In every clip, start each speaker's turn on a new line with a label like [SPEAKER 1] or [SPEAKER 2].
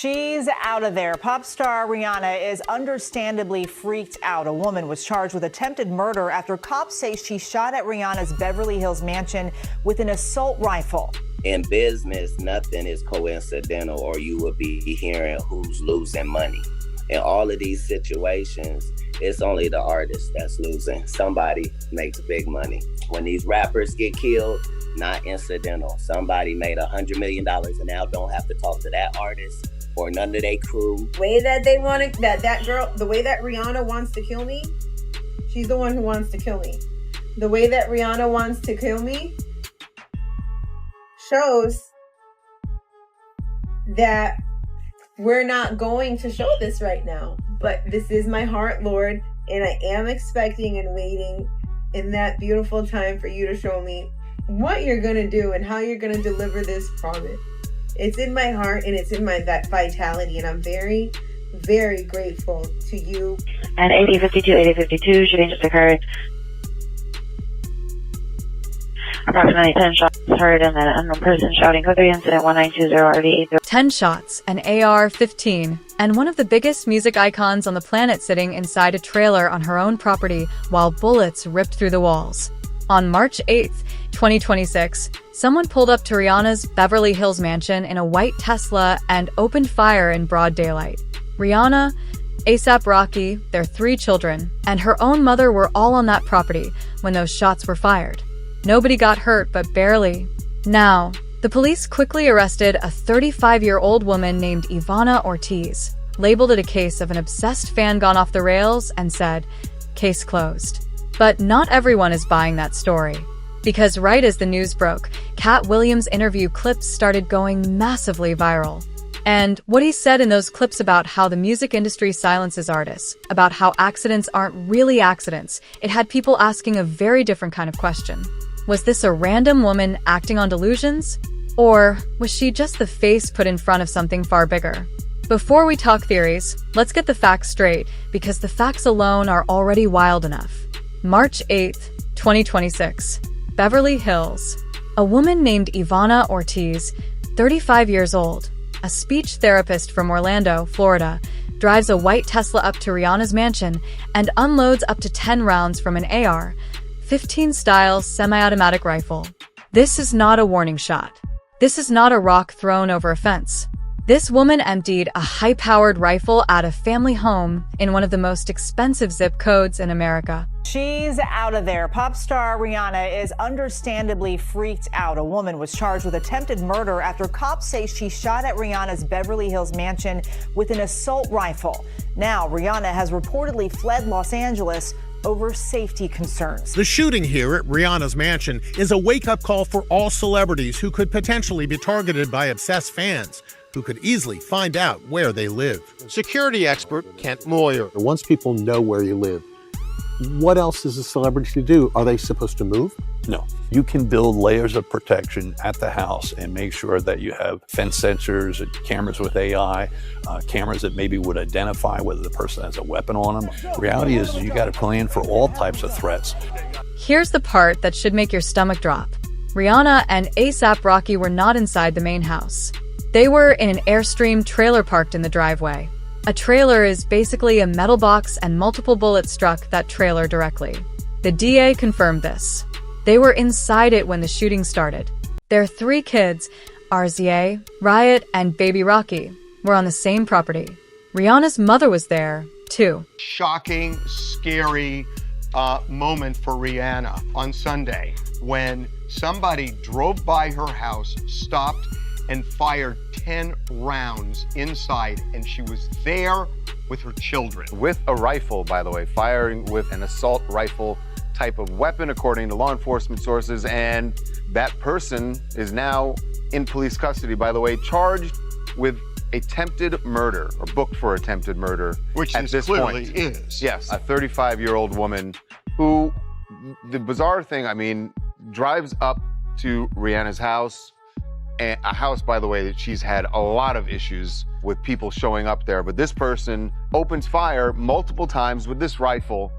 [SPEAKER 1] She's out of there. Pop star Rihanna is understandably freaked out. A woman was charged with attempted murder after cops say she shot at Rihanna's Beverly Hills mansion with an assault rifle.
[SPEAKER 2] In business, nothing is coincidental, or you would be hearing who's losing money. In all of these situations, it's only the artist that's losing. Somebody makes big money. When these rappers get killed, not incidental. Somebody made $100 million and now don't have to talk to that artist or none of their crew.
[SPEAKER 3] The way that they want to, that girl, the way that Rihanna wants to kill me, she's the one who wants to kill me. The way that Rihanna wants to kill me shows that we're not going to show this right now. But this is my heart, Lord, and I am expecting and waiting in that beautiful time for you to show me what you're going to do and how you're going to deliver this promise. It's in my heart and it's in my vitality, and I'm very, very grateful to you.
[SPEAKER 4] And 8052, shooting just occurred. Approximately 10 shots heard and an unknown person shouting code 3 incident 1920 RV.
[SPEAKER 5] 10 shots, an AR-15, and one of the biggest music icons on the planet sitting inside a trailer on her own property while bullets ripped through the walls. On March 8th, 2026, someone pulled up to Rihanna's Beverly Hills mansion in a white Tesla and opened fire in broad daylight. Rihanna, A$AP Rocky, their 3 children, and her own mother were all on that property when those shots were fired. Nobody got hurt, but barely. Now, the police quickly arrested a 35-year-old woman named Ivana Ortiz, labeled it a case of an obsessed fan gone off the rails, and said, "Case closed." But not everyone is buying that story. Because right as the news broke, Katt Williams' interview clips started going massively viral. And what he said in those clips about how the music industry silences artists, about how accidents aren't really accidents, it had people asking a very different kind of question. Was this a random woman acting on delusions? Or was she just the face put in front of something far bigger? Before we talk theories, let's get the facts straight, because the facts alone are already wild enough. March 8th, 2026. Beverly Hills. A woman named Ivana Ortiz, 35 years old, a speech therapist from Orlando, Florida, drives a white Tesla up to Rihanna's mansion and unloads up to 10 rounds from an AR-15 style semi-automatic rifle. This is not a warning shot. This is not a rock thrown over a fence. This woman emptied a high-powered rifle at a family home in one of the most expensive zip codes in America.
[SPEAKER 1] She's out of there. Pop star Rihanna is understandably freaked out. A woman was charged with attempted murder after cops say she shot at Rihanna's Beverly Hills mansion with an assault rifle. Now, Rihanna has reportedly fled Los Angeles over safety concerns.
[SPEAKER 6] The shooting here at Rihanna's mansion is a wake-up call for all celebrities who could potentially be targeted by obsessed fans who could easily find out where they live.
[SPEAKER 7] Security expert Kent Moyer.
[SPEAKER 8] Once people know where you live, what else is a celebrity to do? Are they supposed to move?
[SPEAKER 9] No. You can build layers of protection at the house and make sure that you have fence sensors, cameras with AI, cameras that maybe would identify whether the person has a weapon on them. Reality is you got to plan for all types of threats.
[SPEAKER 5] Here's the part that should make your stomach drop. Rihanna and A$AP Rocky were not inside the main house. They were in an Airstream trailer parked in the driveway. A trailer is basically a metal box and multiple bullets struck that trailer directly. The DA confirmed this. They were inside it when the shooting started. Their 3 kids, RZA, Riot, and Baby Rocky, were on the same property. Rihanna's mother was there, too.
[SPEAKER 7] Shocking, scary moment for Rihanna on Sunday when somebody drove by her house, stopped, and fired 10 rounds inside, and she was there with her children.
[SPEAKER 10] With a rifle, by the way, firing with an assault rifle type of weapon, according to law enforcement sources, and that person is now in police custody, by the way, charged with attempted murder, or booked for attempted murder.
[SPEAKER 7] Which
[SPEAKER 10] at this
[SPEAKER 7] clearly
[SPEAKER 10] point
[SPEAKER 7] is.
[SPEAKER 10] Yes, a 35-year-old woman who, the bizarre thing, I mean, drives up to Rihanna's house, and a house, by the way, that she's had a lot of issues with people showing up there. But this person opens fire multiple times with this rifle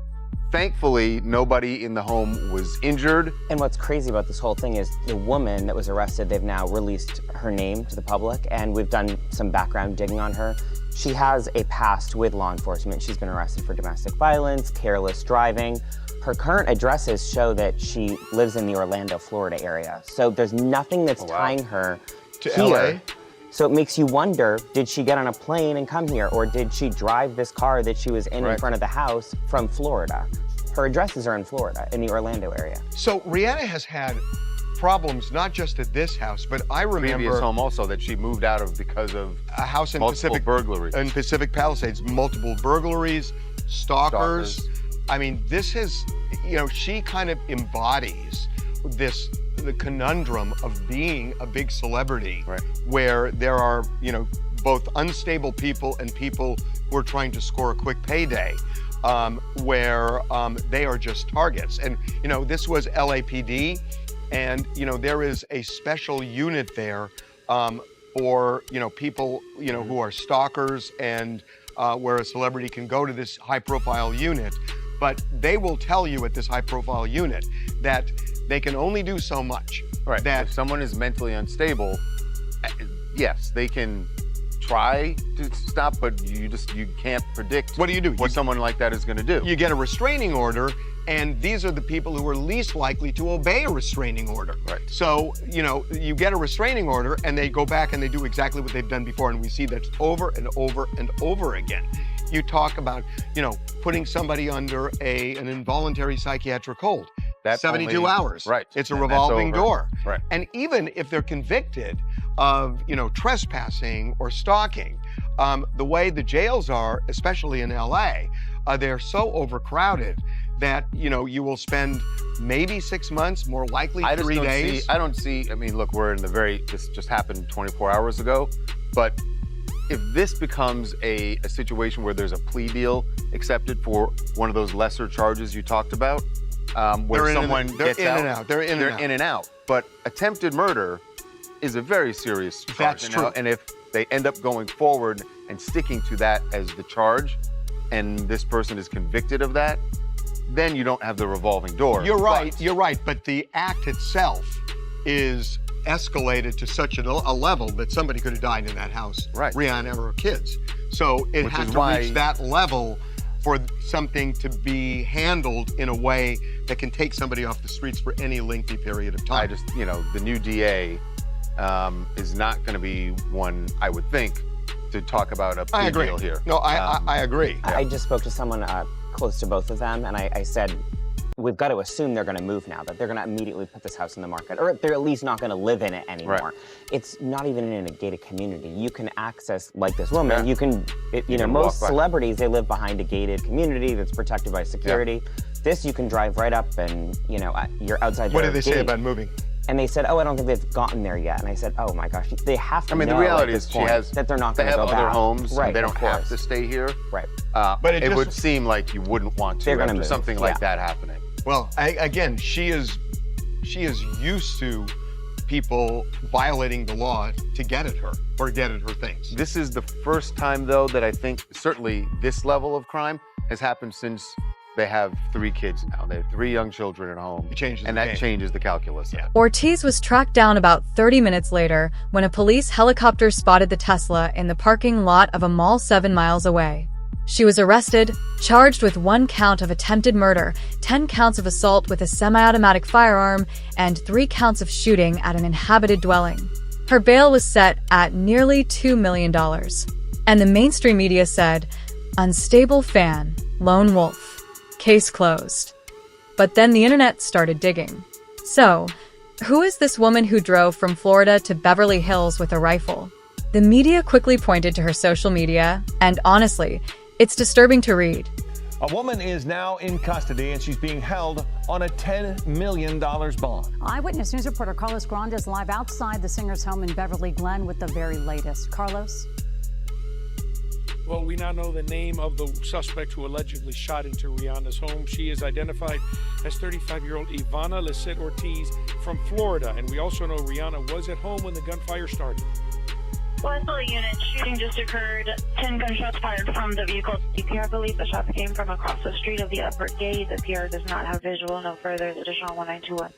[SPEAKER 10] Thankfully, nobody in the home was injured.
[SPEAKER 11] And what's crazy about this whole thing is the woman that was arrested, they've now released her name to the public, and we've done some background digging on her. She has a past with law enforcement. She's been arrested for domestic violence, careless driving. Her current addresses show that she lives in the Orlando, Florida area. So there's nothing that's tying her
[SPEAKER 7] to
[SPEAKER 11] here.
[SPEAKER 7] LA?
[SPEAKER 11] So it makes you wonder, did she get on a plane and come here, or did she drive this car that she was in front of the house from Florida? Her addresses are in Florida, in the Orlando area.
[SPEAKER 7] So Rihanna has had problems not just at this house, but I remember
[SPEAKER 10] Previous home also that she moved out of because of
[SPEAKER 7] a house in
[SPEAKER 10] multiple burglaries.
[SPEAKER 7] In Pacific Palisades, multiple burglaries, stalkers. I mean, this is, you know, she kind of embodies the conundrum of being a big celebrity, where there are, you know, both unstable people and people who are trying to score a quick payday, where they are just targets. And, you know, this was LAPD, and, you know, there is a special unit there for, you know, people, you know, who are stalkers, and where a celebrity can go to this high-profile unit. But they will tell you at this high-profile unit that they can only do so much.
[SPEAKER 10] Right. That if someone is mentally unstable, yes, they can try to stop, but you can't predict.
[SPEAKER 7] What do you do?
[SPEAKER 10] What someone like that is going to do.
[SPEAKER 7] You get a restraining order, and these are the people who are least likely to obey a restraining order.
[SPEAKER 10] Right.
[SPEAKER 7] So, you know, you get a restraining order, and they go back and they do exactly what they've done before, and we see that over and over and over again. You talk about, you know, putting somebody under an involuntary psychiatric hold. That's 72 hours.
[SPEAKER 10] Right.
[SPEAKER 7] It's a revolving door.
[SPEAKER 10] Right.
[SPEAKER 7] And even if they're convicted of, you know, trespassing or stalking, the way the jails are, especially in LA, they're so overcrowded that, you know, you will spend maybe 6 months, more likely 3 days.
[SPEAKER 10] I mean, look, we're in this just happened 24 hours ago, but if this becomes a situation where there's a plea deal accepted for one of those lesser charges you talked about, where someone gets out. They're in and out. But attempted murder is a very serious charge.
[SPEAKER 7] That's true.
[SPEAKER 10] And if they end up going forward and sticking to that as the charge, and this person is convicted of that, then you don't have the revolving door.
[SPEAKER 7] You're right. But the act itself is escalated to such a level that somebody could have died in that house, Rihanna or her kids. So it has to reach that level for something to be handled in a way that can take somebody off the streets for any lengthy period of time.
[SPEAKER 10] You know, the new DA is not going to be one, I would think, to talk about a plea deal here.
[SPEAKER 7] No, I agree.
[SPEAKER 11] I just spoke to someone close to both of them, and I said, we've got to assume they're going to move now, that they're going to immediately put this house in the market, or they're at least not going to live in it anymore. Right. It's not even in a gated community. You can access, like this woman, you can, you know, most celebrities, they live behind a gated community that's protected by security. Yeah. This, you can drive right up and, you know, you're outside
[SPEAKER 7] What did they say about moving?
[SPEAKER 11] And they said, oh, I don't think they've gotten there yet. And I said, oh my gosh, they have to know.
[SPEAKER 10] I mean, the reality is
[SPEAKER 11] that they're not going to go back.
[SPEAKER 10] They have other homes,
[SPEAKER 11] right,
[SPEAKER 10] they don't have to stay here.
[SPEAKER 11] Right.
[SPEAKER 10] But it would seem like you wouldn't want to after something like that happening.
[SPEAKER 7] Well, again, she is used to people violating the law to get at her or get at her things.
[SPEAKER 10] This is the first time, though, that I think certainly this level of crime has happened since they have 3 kids now. They have 3 young children at home. That changes the calculus. Yeah.
[SPEAKER 5] Ortiz was tracked down about 30 minutes later when a police helicopter spotted the Tesla in the parking lot of a mall 7 miles away. She was arrested, charged with 1 count of attempted murder, 10 counts of assault with a semi-automatic firearm, and 3 counts of shooting at an inhabited dwelling. Her bail was set at nearly $2 million. And the mainstream media said, unstable fan, lone wolf, case closed. But then the internet started digging. So, who is this woman who drove from Florida to Beverly Hills with a rifle? The media quickly pointed to her social media, and honestly, it's disturbing to read.
[SPEAKER 12] A woman is now in custody and she's being held on a $10 million bond.
[SPEAKER 13] Eyewitness News reporter Carlos Grande is live outside the singer's home in Beverly Glen with the very latest. Carlos?
[SPEAKER 14] Well, we now know the name of the suspect who allegedly shot into Rihanna's home. She is identified as 35-year-old Ivana Lisette Ortiz from Florida. And we also know Rihanna was at home when the gunfire started.
[SPEAKER 4] West LA unit, shooting just occurred. 10 gunshots fired from the vehicle. CPR believes the shots came from across the street of the upper gate. The PR does not have visual. No further. Additional 1921.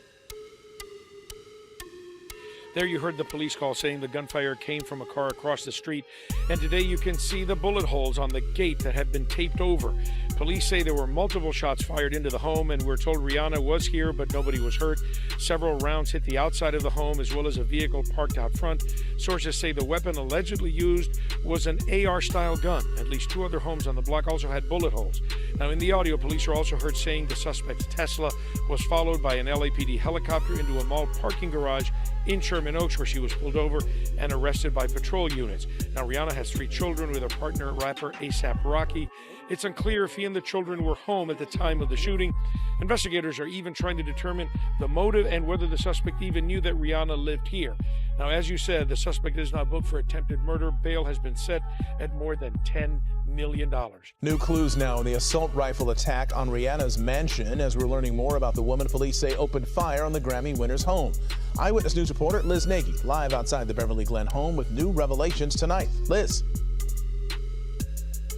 [SPEAKER 14] There you heard the police call saying the gunfire came from a car across the street. And today you can see the bullet holes on the gate that have been taped over. Police say there were multiple shots fired into the home, and we're told Rihanna was here, but nobody was hurt. Several rounds hit the outside of the home, as well as a vehicle parked out front. Sources say the weapon allegedly used was an AR-style gun. At least 2 other homes on the block also had bullet holes. Now, in the audio, police are also heard saying the suspect's Tesla was followed by an LAPD helicopter into a mall parking garage in Sherman Oaks, where she was pulled over and arrested by patrol units. Now, Rihanna has 3 children with her partner, rapper A$AP Rocky. It's unclear if he and the children were home at the time of the shooting. Investigators are even trying to determine the motive and whether the suspect even knew that Rihanna lived here. Now, as you said, the suspect is now booked for attempted murder. Bail has been set at more than $10 million.
[SPEAKER 12] New clues now in the assault rifle attack on Rihanna's mansion as we're learning more about the woman police say opened fire on the Grammy winner's home. Eyewitness News reporter Liz Nagy live outside the Beverly Glen home with new revelations tonight. Liz.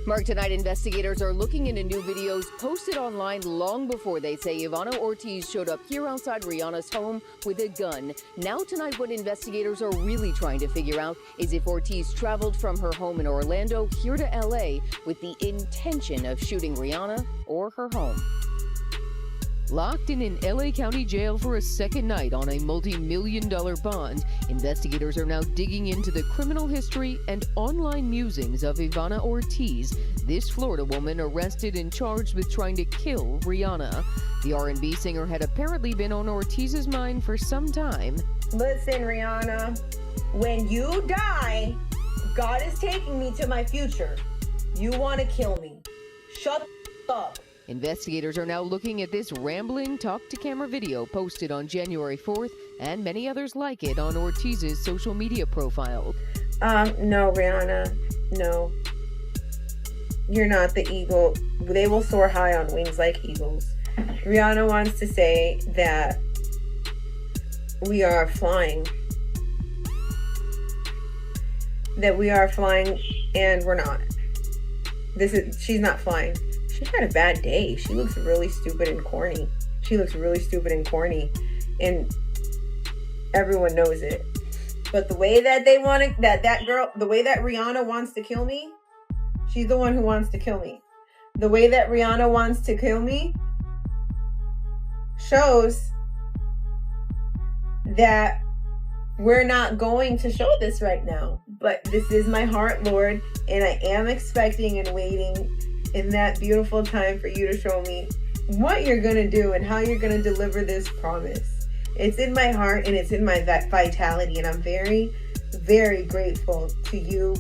[SPEAKER 15] Mark, tonight investigators are looking into new videos posted online long before they say Ivana Ortiz showed up here outside Rihanna's home with a gun. Now tonight, what investigators are really trying to figure out is if Ortiz traveled from her home in Orlando here to LA with the intention of shooting Rihanna or her home. Locked in an LA County jail for a second night on a multi-million-dollar bond, investigators are now digging into the criminal history and online musings of Ivana Ortiz, this Florida woman arrested and charged with trying to kill Rihanna. The R&B singer had apparently been on Ortiz's mind for some time.
[SPEAKER 3] Listen, Rihanna, when you die, God is taking me to my future. You want to kill me. Shut up.
[SPEAKER 15] Investigators are now looking at this rambling talk-to-camera video posted on January 4th and many others like it on Ortiz's social media profile.
[SPEAKER 3] No, Rihanna, no. You're not the eagle. They will soar high on wings like eagles. Rihanna wants to say that we are flying. That we are flying and we're not. She's not flying. She had a bad day. She looks really stupid and corny. And everyone knows it. But the way that they want to, that girl, the way that Rihanna wants to kill me, she's the one who wants to kill me. The way that Rihanna wants to kill me shows that we're not going to show this right now. But this is my heart, Lord, and I am expecting and waiting in that beautiful time for you to show me what you're going to do and how you're going to deliver this promise. It's in my heart and it's in my vitality, and I'm very, very grateful to you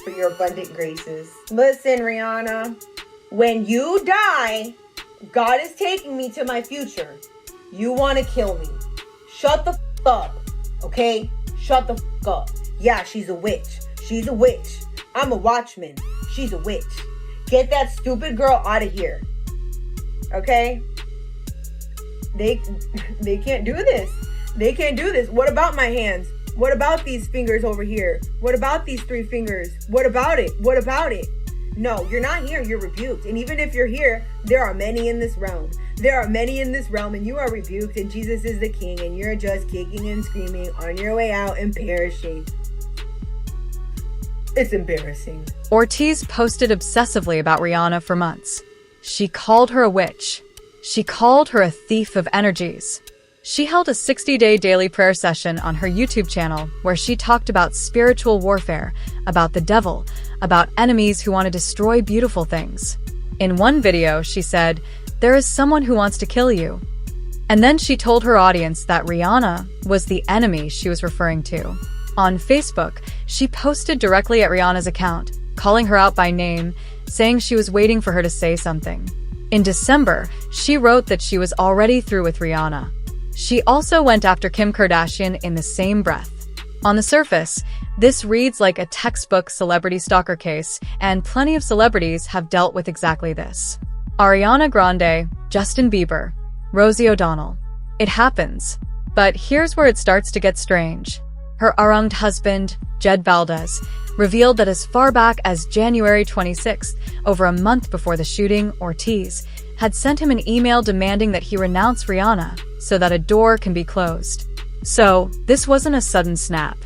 [SPEAKER 3] for your abundant graces. Listen, Rihanna, when you die, God is taking me to my future. You want to kill me. Shut the f*** up, okay? Shut the f*** up. Yeah, she's a witch. She's a witch. I'm a watchman. She's a witch. Get that stupid girl out of here. Okay? They can't do this. They can't do this. What about my hands? What about these fingers over here? What about these 3 fingers? What about it? What about it? No, you're not here. You're rebuked. And even if you're here, there are many in this realm. There are many in this realm, and you are rebuked, and Jesus is the King, and you're just kicking and screaming on your way out and perishing. It's embarrassing.
[SPEAKER 5] Ortiz posted obsessively about Rihanna for months. She called her a witch. She called her a thief of energies. She held a 60-day daily prayer session on her YouTube channel where she talked about spiritual warfare, about the devil, about enemies who want to destroy beautiful things. In one video, she said, "There is someone who wants to kill you." And then she told her audience that Rihanna was the enemy she was referring to. On Facebook, she posted directly at Rihanna's account, calling her out by name, saying she was waiting for her to say something. In December, she wrote that she was already through with Rihanna. She also went after Kim Kardashian in the same breath. On the surface, this reads like a textbook celebrity stalker case, and plenty of celebrities have dealt with exactly this. Ariana Grande, Justin Bieber, Rosie O'Donnell. It happens. But here's where it starts to get strange. Her arraigned husband, Jed Valdez, revealed that as far back as January 26th, over a month before the shooting, Ortiz had sent him an email demanding that he renounce Rihanna so that a door can be closed. So, this wasn't a sudden snap.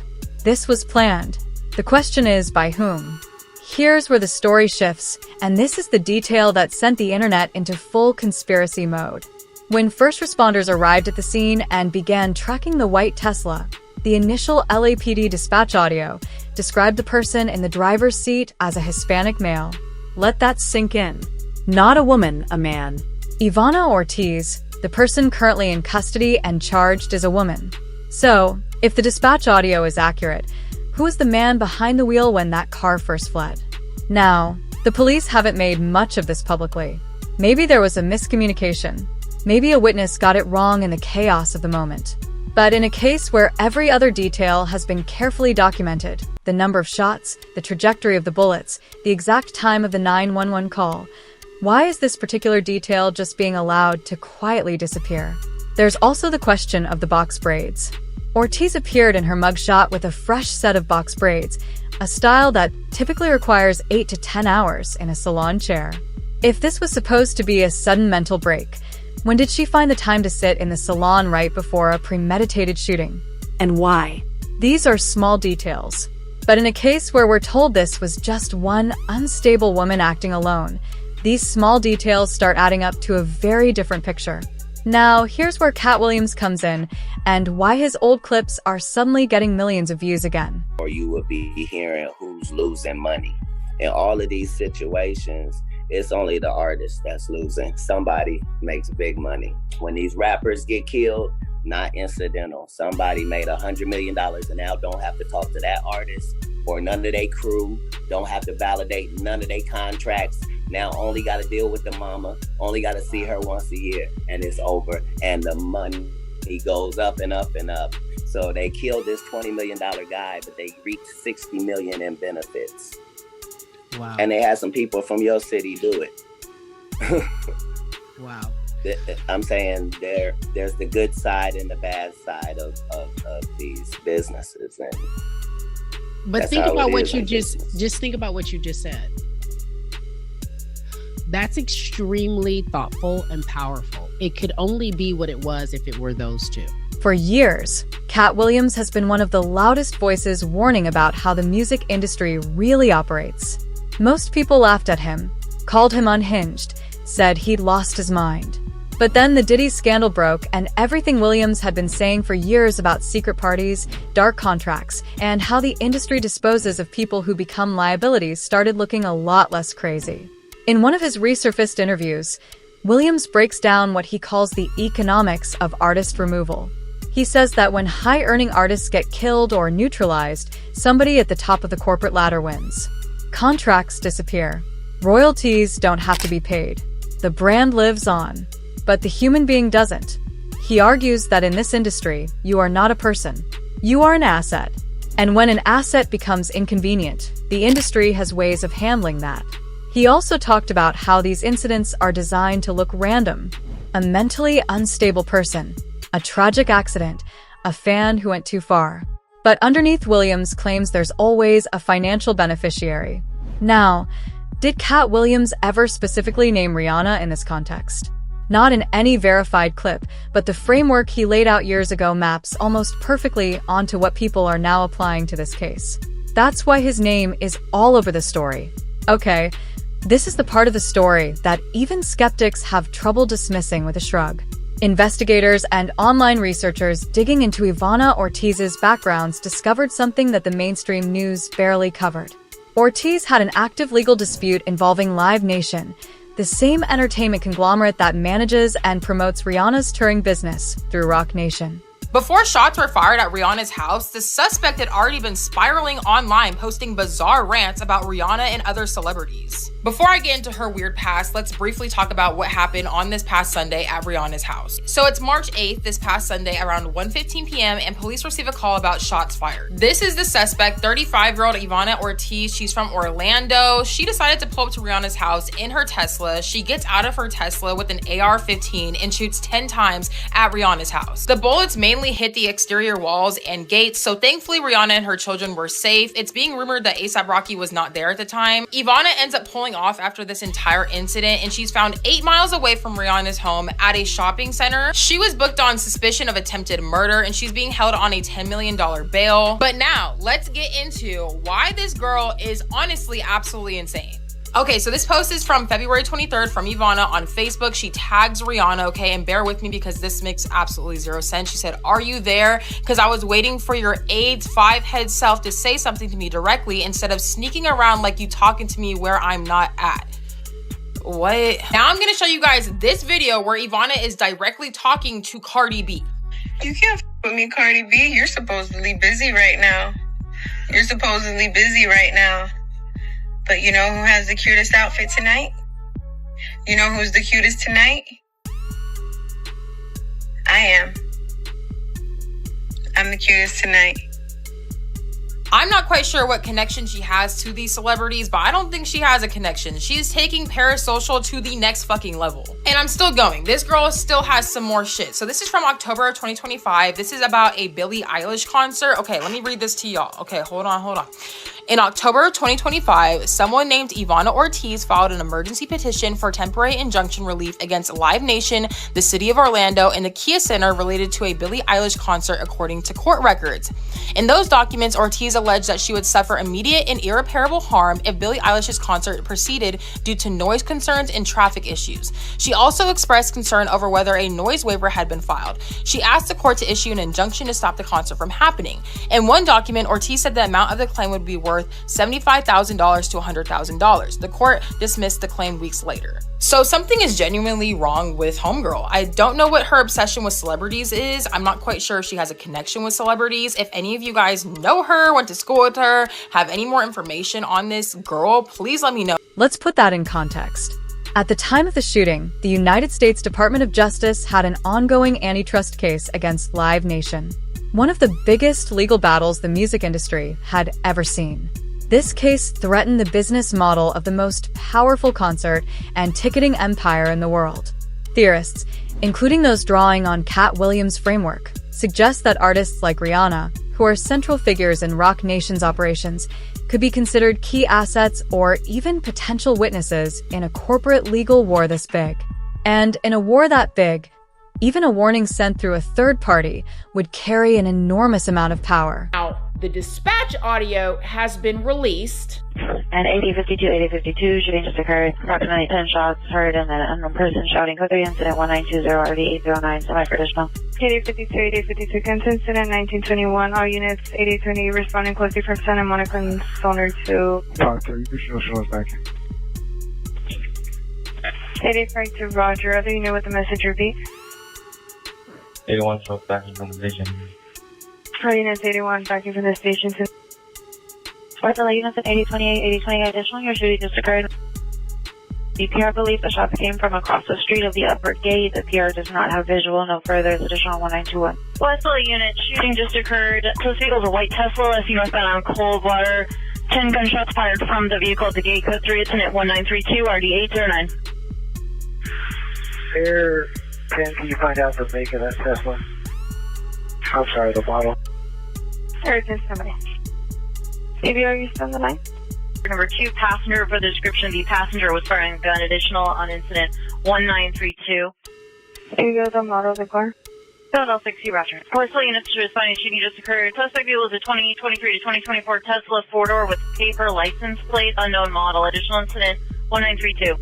[SPEAKER 5] This was planned. The question is, by whom? Here's where the story shifts, and this is the detail that sent the internet into full conspiracy mode. When first responders arrived at the scene and began tracking the white Tesla, the initial LAPD dispatch audio described the person in the driver's seat as a Hispanic male. Let that sink in. Not a woman, a man. Ivana Ortiz, the person currently in custody and charged, is a woman. So, if the dispatch audio is accurate, who was the man behind the wheel when that car first fled? Now, the police haven't made much of this publicly. Maybe there was a miscommunication. Maybe a witness got it wrong in the chaos of the moment. But in a case where every other detail has been carefully documented, the number of shots, the trajectory of the bullets, the exact time of the 911 call, why is this particular detail just being allowed to quietly disappear? There's also the question of the box braids. Ortiz appeared in her mugshot with a fresh set of box braids, a style that typically requires 8 to 10 hours in a salon chair. If this was supposed to be a sudden mental break, when did she find the time to sit in the salon right before a premeditated shooting? And why? These are small details. But in a case where we're told this was just one unstable woman acting alone, these small details start adding up to a very different picture. Now, here's where Katt Williams comes in and why his old clips are suddenly getting millions of views again.
[SPEAKER 2] Or you would be hearing who's losing money. In all of these situations, it's only the artist that's losing. Somebody makes big money. When these rappers get killed, not incidental. Somebody made $100 million and now don't have to talk to that artist or none of their crew, don't have to validate none of their contracts. Now only got to deal with the mama, only got to see her once a year, and it's over. And the money goes up and up and up. So they killed this $20 million guy, but they reaped $60 million in benefits.
[SPEAKER 16] Wow.
[SPEAKER 2] And they had some people from your city do it.
[SPEAKER 16] Wow.
[SPEAKER 2] I'm saying there's the good side and the bad side of these businesses. And
[SPEAKER 16] but think about what you just think about what you just said. That's extremely thoughtful and powerful. It could only be what it was if it were those two.
[SPEAKER 5] For years, Katt Williams has been one of the loudest voices warning about how the music industry really operates. Most people laughed at him, called him unhinged, said he'd lost his mind. But then the Diddy scandal broke, and everything Williams had been saying for years about secret parties, dark contracts, and how the industry disposes of people who become liabilities started looking a lot less crazy. In one of his resurfaced interviews, Williams breaks down what he calls the economics of artist removal. He says that when high-earning artists get killed or neutralized, somebody at the top of the corporate ladder wins. Contracts disappear. Royalties don't have to be paid. The brand lives on. But the human being doesn't. He argues that in this industry, you are not a person. You are an asset. And when an asset becomes inconvenient, the industry has ways of handling that. He also talked about how these incidents are designed to look random. A mentally unstable person, a tragic accident, a fan who went too far. But underneath Williams claims there's always a financial beneficiary. Now, did Katt Williams ever specifically name Rihanna in this context? Not in any verified clip, but the framework he laid out years ago maps almost perfectly onto what people are now applying to this case. That's why his name is all over the story. Okay, this is the part of the story that even skeptics have trouble dismissing with a shrug. Investigators and online researchers digging into Ivana Ortiz's backgrounds discovered something that the mainstream news barely covered. Ortiz had an active legal dispute involving Live Nation, the same entertainment conglomerate that manages and promotes Rihanna's touring business through Roc Nation.
[SPEAKER 17] Before shots were fired at Rihanna's house, the suspect had already been spiraling online, posting bizarre rants about Rihanna and other celebrities. Before I get into her weird past, let's briefly talk about what happened on this past Sunday at Rihanna's house. So it's March 8th, this past Sunday around 1:15 p.m. and police receive a call about shots fired. This is the suspect, 35-year-old Ivana Ortiz. She's from Orlando. She decided to pull up to Rihanna's house in her Tesla. She gets out of her Tesla with an AR-15 and shoots 10 times at Rihanna's house. The bullets mainly randomly hit the exterior walls and gates, so thankfully Rihanna and her children were safe. It's being rumored that A$AP Rocky was not there at the time. Ivana ends up pulling off after this entire incident, and she's found 8 miles away from Rihanna's home at a shopping center. She was booked on suspicion of attempted murder, and she's being held on a $10 million bail. But now, let's get into why this girl is honestly absolutely insane. Okay, so this post is from February 23rd from Ivana on Facebook. She tags Rihanna, okay, and bear with me because this makes absolutely zero sense. She said, "Are you there? Because I was waiting for your AIDS 5-head self to say something to me directly instead of sneaking around like you talking to me where I'm not at." What? Now I'm gonna show you guys this video where Ivana is directly talking to Cardi B.
[SPEAKER 3] You can't f with me, Cardi B. You're supposedly busy right now. But you know who has the cutest outfit tonight? You know who's the cutest tonight? I am. I'm the cutest tonight.
[SPEAKER 17] I'm not quite sure what connection she has to these celebrities, but I don't think she has a connection. She's taking parasocial to the next fucking level. And I'm still going. This girl still has some more shit. So this is from October of 2025. This is about a Billie Eilish concert. Okay, let me read this to y'all. Okay, hold on. In October of 2025, someone named Ivana Ortiz filed an emergency petition for temporary injunction relief against Live Nation, the city of Orlando, and the Kia Center related to a Billie Eilish concert, according to court records. In those documents, Ortiz alleged that she would suffer immediate and irreparable harm if Billie Eilish's concert proceeded due to noise concerns and traffic issues. She also expressed concern over whether a noise waiver had been filed. She asked the court to issue an injunction to stop the concert from happening. In one document, Ortiz said the amount of the claim would be worth $75,000 to $100,000. The court dismissed the claim weeks later. So something is genuinely wrong with homegirl. I don't know what her obsession with celebrities is. I'm not quite sure if she has a connection with celebrities. If any of you guys know her, went to school with her, have any more information on this girl, please let me know.
[SPEAKER 5] Let's put that in context. At the time of the shooting, the United States Department of Justice had an ongoing antitrust case against Live Nation, one of the biggest legal battles the music industry had ever seen. This case threatened the business model of the most powerful concert and ticketing empire in the world. Theorists, including those drawing on Katt Williams' framework, suggest that artists like Rihanna, who are central figures in Roc Nation's operations, could be considered key assets or even potential witnesses in a corporate legal war this big. And in a war that big, even a warning sent through a third party would carry an enormous amount of power.
[SPEAKER 18] Now, the dispatch audio has been released.
[SPEAKER 4] And 8052, shooting just occurred. Approximately 10 shots heard and an unknown person shouting code 3 incident 1920 RD809, semi for additional.
[SPEAKER 19] 8052, Kansas incident 1921. All units 8020 responding closely from Santa Monica and Sonar to.
[SPEAKER 20] Talk to you, show us back.
[SPEAKER 19] 8052, Roger. Other unit with the message repeat.
[SPEAKER 20] 81 shows back from the vision.
[SPEAKER 19] All units 81 backing from the station to.
[SPEAKER 4] All units at 8028 additional. Your shooting just occurred. The PR believes the shots came from across the street of the upper gate. The PR does not have visual. No further. It's additional 1921.
[SPEAKER 19] West unit, shooting just occurred.
[SPEAKER 4] This vehicle is a white Tesla, SC northbound on Coldwater. 10 gunshots fired from the vehicle at the gate. Code 3, incident 1932 RD809.
[SPEAKER 20] Air 10, can you find out the make of that Tesla? I'm sorry, the model.
[SPEAKER 19] Air 10, somebody. CBR, you still on the line?
[SPEAKER 4] Number 2, passenger. For the description, the passenger was firing a gun. Additional on incident 1932.
[SPEAKER 19] You go the model of the car?
[SPEAKER 4] Philadelphia 60, Roger. Postal units responding to shooting just occurred. Suspect vehicle is a 2023 to 2024 Tesla 4-door with paper license plate, unknown model. Additional incident 1932.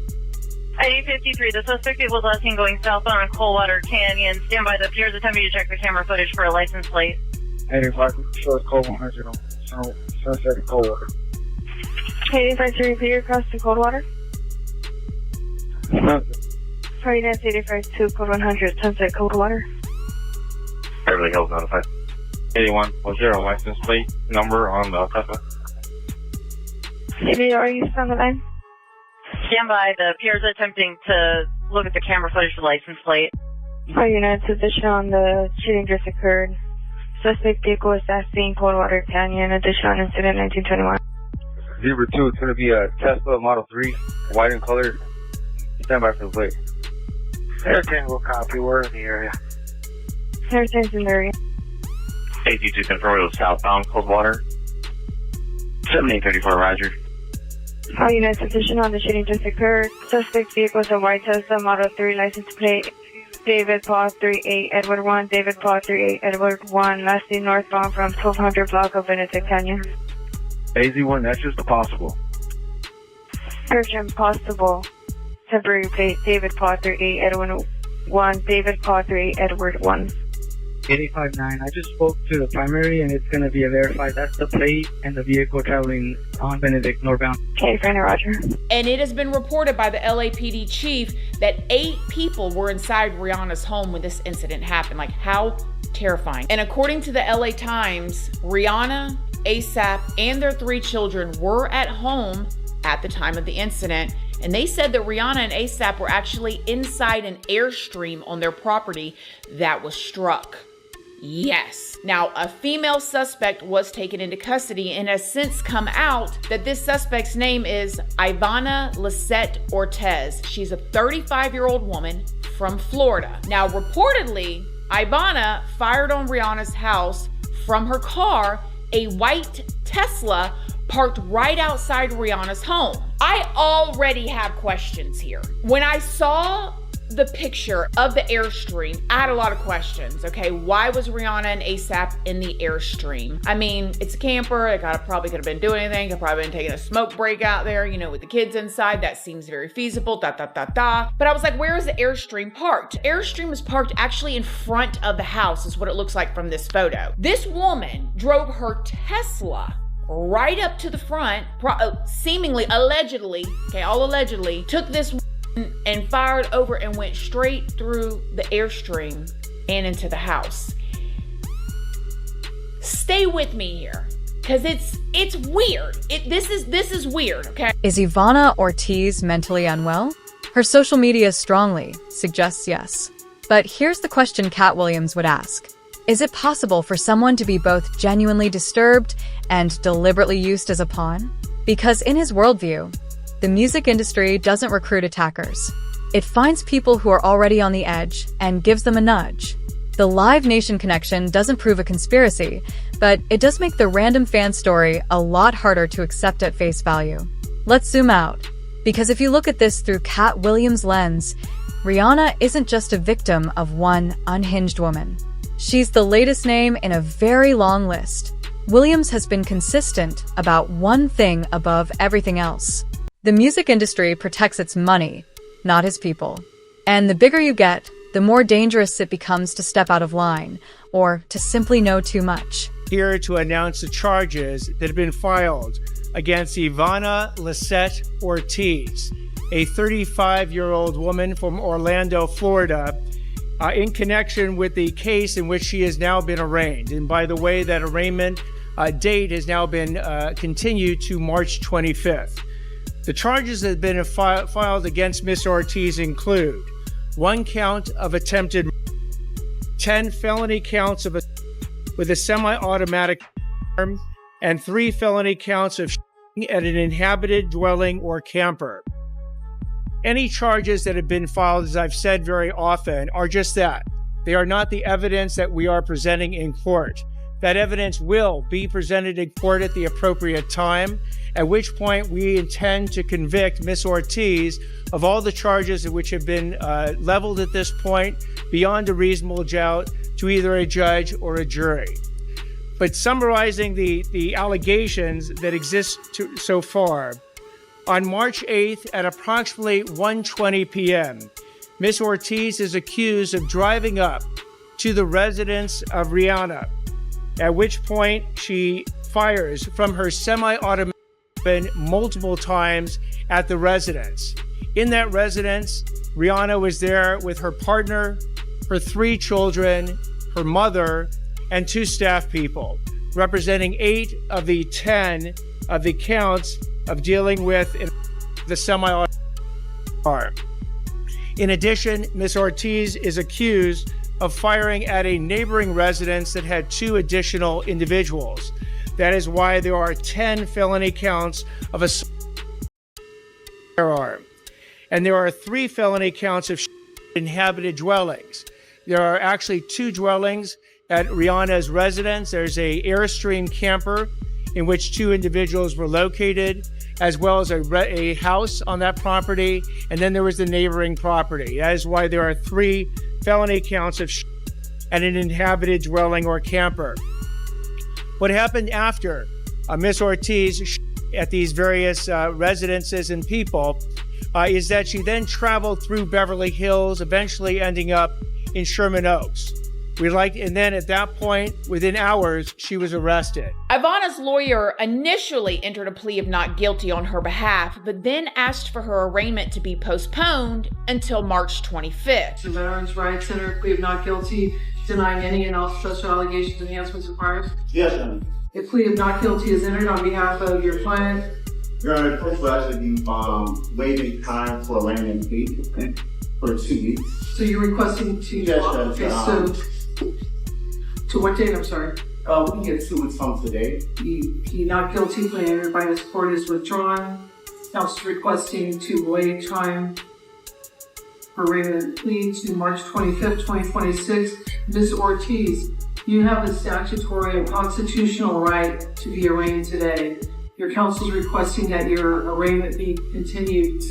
[SPEAKER 4] ID 53, the suspect vehicle was last seen going southbound on Coldwater Canyon. Stand by, the peers attempting to check the camera footage for a license plate.
[SPEAKER 20] 85, show us code 100 on Sunset Coldwater.
[SPEAKER 19] 85 to repeat across to Coldwater. Sorry, that's 85 to code 100, Sunset Coldwater.
[SPEAKER 20] Beverly Hills notified. 81, was there a license plate number on the Tesla?
[SPEAKER 19] CBR, are you still on the line?
[SPEAKER 4] Stand by, the peers attempting to look at the camera footage for the license plate.
[SPEAKER 19] Our unit's position on the shooting just occurred. Suspect vehicle was last seen Coldwater Canyon. Additional on incident 1921.
[SPEAKER 20] Zebra 2, it's going to be a Tesla Model 3, white in color. Stand by for the plate. Air 10 will copy. We're in the area.
[SPEAKER 19] Air 10's in the area.
[SPEAKER 20] Safety to control southbound Coldwater. 7834, Roger.
[SPEAKER 19] All units, attention on the shooting just occurred. Suspect vehicle is a white Tesla Model 3 license plate. David Paul 38 Edward 1, David Paul 38 Edward 1, lastly northbound from 1200 block of Benedict Canyon.
[SPEAKER 20] AZ1, that's just a possible.
[SPEAKER 19] Search impossible. Temporary plate, David Paul 38 Edward 1, David Paul 38 Edward 1.
[SPEAKER 21] 859, I just spoke to the primary and it's going to be a verified. That's the plate and the vehicle traveling on Benedict northbound.
[SPEAKER 19] Okay, Brandon, Roger.
[SPEAKER 18] And it has been reported by the LAPD chief that 8 people were inside Rihanna's home when this incident happened. Like, how terrifying. And according to the LA Times, Rihanna, ASAP, and their 3 children were at home at the time of the incident. And they said that Rihanna and ASAP were actually inside an Airstream on their property that was struck. Yes. Now, a female suspect was taken into custody and has since come out that this suspect's name is Ivana Lisette Ortez. She's a 35-year-old woman from Florida. Now, reportedly, Ivana fired on Rihanna's house from her car, a white Tesla parked right outside Rihanna's home. I already have questions here. When I saw the picture of the Airstream, I had a lot of questions. Okay, why was Rihanna and ASAP in the Airstream? I mean, it's a camper. It probably could have been doing anything. Could probably been taking a smoke break out there, you know, with the kids inside. That seems very feasible. But I was like, where is the Airstream parked? Airstream is parked actually in front of the house, is what it looks like from this photo. This woman drove her Tesla right up to the front, seemingly, allegedly, okay, all allegedly, took this and fired over and went straight through the Airstream and into the house. Stay with me here, because it's weird. This is weird, okay?
[SPEAKER 5] Is Ivana Ortiz mentally unwell? Her social media strongly suggests yes. But here's the question Katt Williams would ask. Is it possible for someone to be both genuinely disturbed and deliberately used as a pawn? Because in his worldview, the music industry doesn't recruit attackers. It finds people who are already on the edge and gives them a nudge. The Live Nation connection doesn't prove a conspiracy, but it does make the random fan story a lot harder to accept at face value. Let's zoom out, because if you look at this through Katt Williams' lens, Rihanna isn't just a victim of one unhinged woman. She's the latest name in a very long list. Williams has been consistent about one thing above everything else. The music industry protects its money, not his people. And the bigger you get, the more dangerous it becomes to step out of line or to simply know too much.
[SPEAKER 22] Here to announce the charges that have been filed against Ivana Lisette Ortiz, a 35-year-old woman from Orlando, Florida, in connection with the case in which she has now been arraigned. And by the way, that arraignment date has now been continued to March 25th. The charges that have been filed against Ms. Ortiz include 1 count of attempted murder, 10 felony counts with a semi-automatic firearm, and 3 felony counts of shooting at an inhabited dwelling or camper. Any charges that have been filed, as I've said very often, are just that. They are not the evidence that we are presenting in court. That evidence will be presented in court at the appropriate time, at which point we intend to convict Ms. Ortiz of all the charges which have been leveled at this point beyond a reasonable doubt to either a judge or a jury. But summarizing the allegations that exist so far, on March 8th at approximately 1:20 p.m., Ms. Ortiz is accused of driving up to the residence of Rihanna, at which point she fires from her semi-automatic weapon multiple times at the residence. In that residence, Rihanna was there with her partner, her 3 children, her mother, and 2 staff people, representing 8 of the 10 of the counts of dealing with the semi-automatic car. In addition, Ms. Ortiz is accused of firing at a neighboring residence that had 2 additional individuals. That is why there are 10 felony counts of a firearm. And there are 3 felony counts of inhabited dwellings. There are actually 2 dwellings at Rihanna's residence. There's a Airstream camper in which 2 individuals were located, as well as a house on that property, and then there was the neighboring property. That is why there are 3 felony counts of at an inhabited dwelling or camper. What happened after Miss Ortiz at these various residences and people is that she then traveled through Beverly Hills, eventually ending up in Sherman Oaks. And then at that point, within hours, she was arrested.
[SPEAKER 18] Ivana's lawyer initially entered a plea of not guilty on her behalf, but then asked for her arraignment to be postponed until March 25th.
[SPEAKER 1] The Veterans Rights Center plea of not guilty, denying any and all special allegations, enhancements, required?
[SPEAKER 6] Yes, ma'am.
[SPEAKER 1] A plea of not guilty is entered on behalf of your client.
[SPEAKER 6] Your Honor, first will actually be waiving time for arraignment plea for 2 weeks.
[SPEAKER 1] So you're requesting to...
[SPEAKER 6] Yes,
[SPEAKER 1] okay, so to what date, I'm sorry?
[SPEAKER 6] We can get 2 weeks from today.
[SPEAKER 1] The not guilty plea entered by this court is withdrawn. Counsel requesting to waive time for arraignment plea to March 25th, 2026. Ms. Ortiz, you have a statutory and constitutional right to be arraigned today. Your counsel is requesting that your arraignment be continued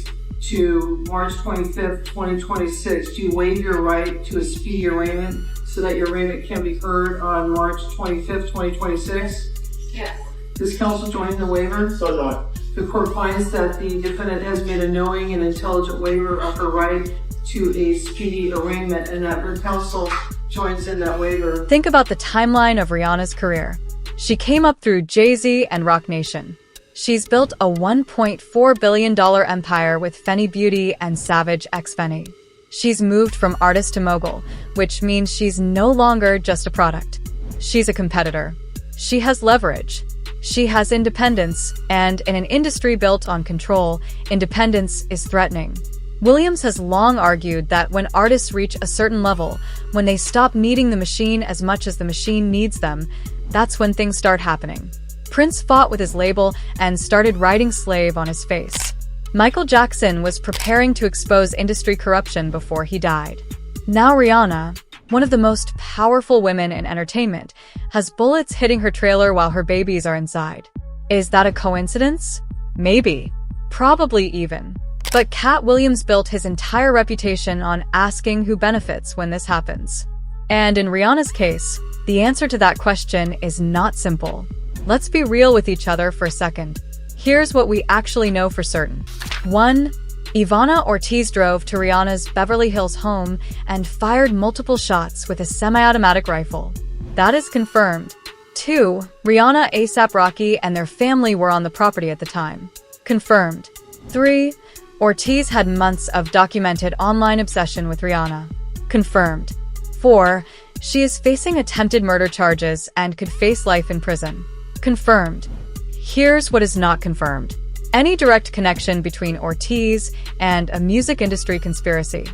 [SPEAKER 1] to March 25th, 2026. Do you waive your right to a speedy arraignment so that your arraignment can be heard on March 25th, 2026? Yes. Does counsel join the waiver?
[SPEAKER 6] So done.
[SPEAKER 1] The court finds that the defendant has made a knowing and intelligent waiver of her right to a speedy arraignment, and that her counsel joins in that waiver.
[SPEAKER 5] Think about the timeline of Rihanna's career. She came up through Jay-Z and Roc Nation. She's built a $1.4 billion empire with Fenty Beauty and Savage x Fenty. She's moved from artist to mogul, which means she's no longer just a product. She's a competitor. She has leverage. She has independence, and in an industry built on control, independence is threatening. Williams has long argued that when artists reach a certain level, when they stop needing the machine as much as the machine needs them, that's when things start happening. Prince fought with his label and started writing slave on his face. Michael Jackson was preparing to expose industry corruption before he died. Now Rihanna, one of the most powerful women in entertainment, has bullets hitting her trailer while her babies are inside. Is that a coincidence? Maybe. Probably even. But Katt Williams built his entire reputation on asking who benefits when this happens. And in Rihanna's case, the answer to that question is not simple. Let's be real with each other for a second. Here's what we actually know for certain. 1. Ivana Ortiz drove to Rihanna's Beverly Hills home and fired multiple shots with a semi-automatic rifle. That is confirmed. 2. Rihanna, A$AP Rocky, and their family were on the property at the time. Confirmed. 3. Ortiz had months of documented online obsession with Rihanna. Confirmed. 4. She is facing attempted murder charges and could face life in prison. Confirmed. Here's what is not confirmed. Any direct connection between Ortiz and a music industry conspiracy.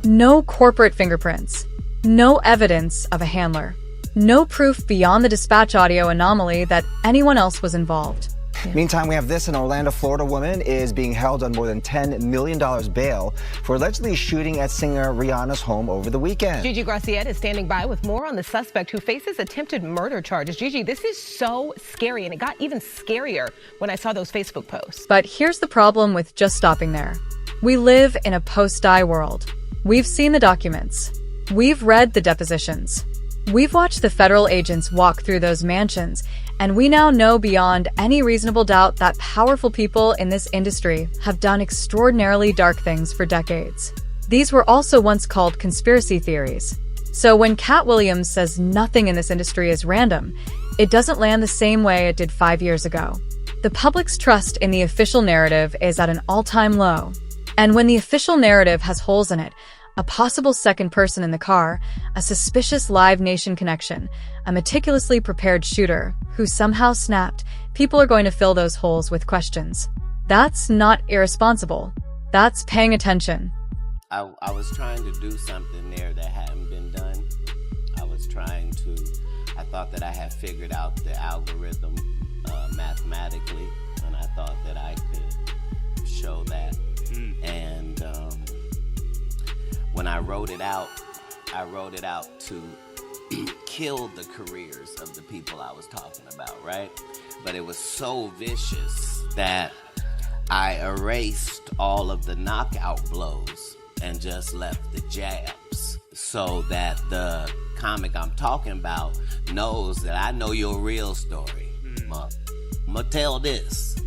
[SPEAKER 5] No corporate fingerprints. No evidence of a handler. No proof beyond the dispatch audio anomaly that anyone else was involved.
[SPEAKER 23] Meantime, we have this. An Orlando, Florida woman is being held on more than $10 million bail for allegedly shooting at singer Rihanna's home over the weekend.
[SPEAKER 24] Gigi Graciette is standing by with more on the suspect who faces attempted murder charges. Gigi, this is so scary, and it got even scarier when I saw those Facebook posts.
[SPEAKER 5] But here's the problem with just stopping there. We live in a post-die world. We've seen the documents. We've read the depositions. We've watched the federal agents walk through those mansions, and we now know beyond any reasonable doubt that powerful people in this industry have done extraordinarily dark things for decades. These were also once called conspiracy theories. So when Katt Williams says nothing in this industry is random, it doesn't land the same way it did 5 years ago. The public's trust in the official narrative is at an all-time low. And when the official narrative has holes in it, a possible second person in the car, a suspicious Live Nation connection, a meticulously prepared shooter who somehow snapped, people are going to fill those holes with questions. That's not irresponsible. That's paying attention.
[SPEAKER 2] I was trying to do something there that hadn't been done. I thought that I had figured out the algorithm mathematically, and I thought that I could show that. And when I wrote it out to killed the careers of the people I was talking about, right? But it was so vicious that I erased all of the knockout blows and just left the jabs so that the comic I'm talking about knows that I know your real story. I'm gonna tell this,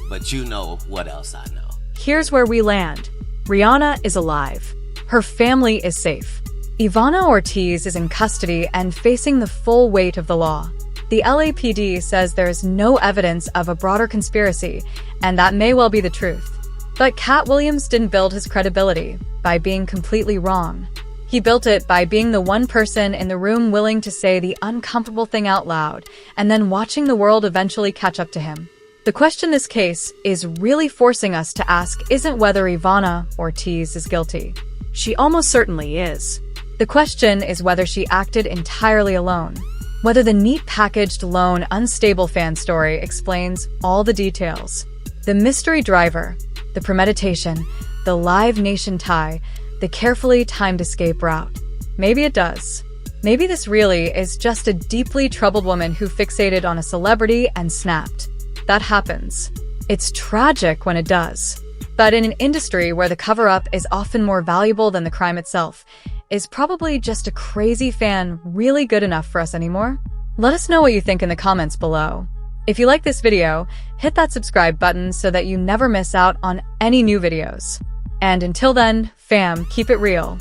[SPEAKER 2] but you know what else I know.
[SPEAKER 5] Here's where we land. Rihanna is alive. Her family is safe. Ivana Ortiz is in custody and facing the full weight of the law. The LAPD says there is no evidence of a broader conspiracy, and that may well be the truth. But Katt Williams didn't build his credibility by being completely wrong. He built it by being the one person in the room willing to say the uncomfortable thing out loud, and then watching the world eventually catch up to him. The question this case is really forcing us to ask isn't whether Ivana Ortiz is guilty. She almost certainly is. The question is whether she acted entirely alone. Whether the neat packaged, lone, unstable fan story explains all the details. The mystery driver, the premeditation, the Live Nation tie, the carefully timed escape route. Maybe it does. Maybe this really is just a deeply troubled woman who fixated on a celebrity and snapped. That happens. It's tragic when it does. But in an industry where the cover-up is often more valuable than the crime itself, is probably just a crazy fan really good enough for us anymore? Let us know what you think in the comments below. If you like this video, hit that subscribe button so that you never miss out on any new videos. And until then, fam, keep it real.